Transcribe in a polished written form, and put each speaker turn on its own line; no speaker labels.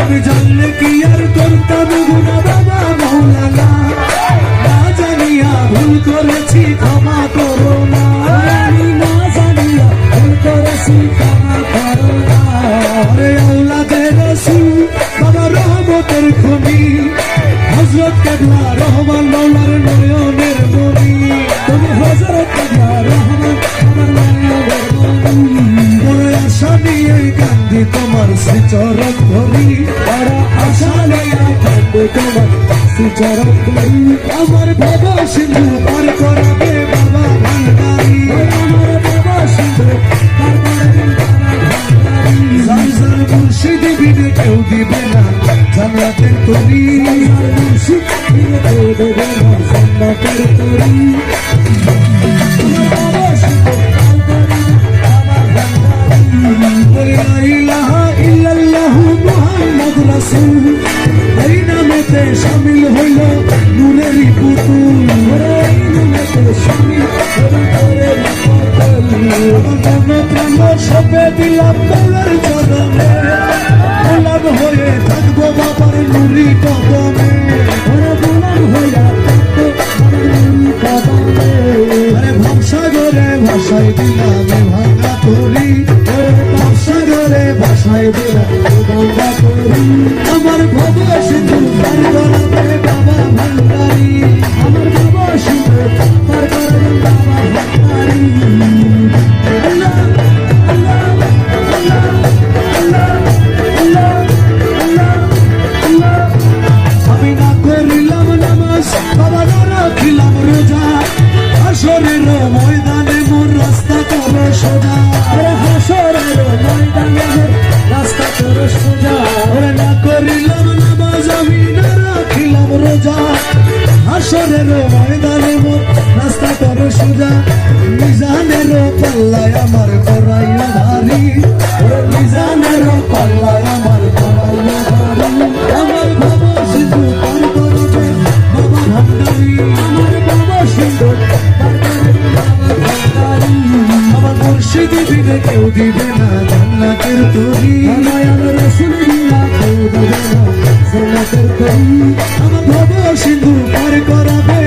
আমি জানলে কি আর করতাম গুনাহ বাবা মাওলানা, না জানিয়া ভুল করেছি ক্ষমা করো না, আমি না জানিয়া ভুল করেছি ক্ষমা করো না। আরে আওলাদে রাসূল বাবা রহমতের খনি, হযরত কেবলা রহমান মাওলার নয়নের মনি, তুমি হযরত কেবলা রহমান আমার নয়নের মনি। বড় আশা নিয়ে কান্দি তোমার শ্রীচরণ ধরি, বড় আশা নিয়ে কান্দি তোমার শ্রীচরণ ধরি। আমার বাবা সিন্ধু পার করাবে বাবা ভান্ডারি, আমার বাবা সিন্ধু পার করাবে বাবা ভান্ডারি। সংসার মুর্শিদ বিনে কেউ দিবে না জান্নাতের তরি, মুর্শিদ বিনে কেউ দেবে না জান্নাতের তরি। শামিল হইল নূরেরই পুতুল, সবে দিলাম মৌলার কদমে, গোলাম হয়ে থাকবো বাবার নুরি কদমে, গোলাম হইয়া থাকবো নুরি কদমে। ভবসাগরে ভাসাই দিলাম ভাঙা তরি, ভবসাগরে ভাসাই দিলাম ভাঙা তরি। আমার ভব সিন্ধু পার করাবে বাবা ভান্ডারি, আমার ভব সিন্ধু পার করাবে বাবা ভান্ডারি। আল্লাহ আল্লাহ আল্লাহ আল্লাহ আল্লাহ আল্লাহ আল্লাহ। আমি না করিলাম নামাজ বাবা না রাখিলাম রোজা, হাসরের ময়দানে মোর রাস্তা করো সোজা, হাসরের ময়দানে মোর রাস্তা করো সোজা। ওরে না করিলাম নামাজ আমি না রাখিলাম রোজা, হাসরের ময়দানে মোর রাস্তা করো সোজা। মিজানের পাল্লায় আমার করাইয়া ভারী, ওরে মিজানের পাল্লায় আমার করাইয়া ভারী। আমার বাবা সিন্ধু পার করবে বাবা ভান্ডারি, আমার বাবা সিন্ধু পার করবে বাবা ভান্ডারি। আমার মুর্শিদ বিনে কেউ দিবে না জান্নাতের তরি, দয়াল রাসূল বিনা কেউ দিবে না জান্নাতের তরি। আমার বাবা সিন্ধু পার করাবে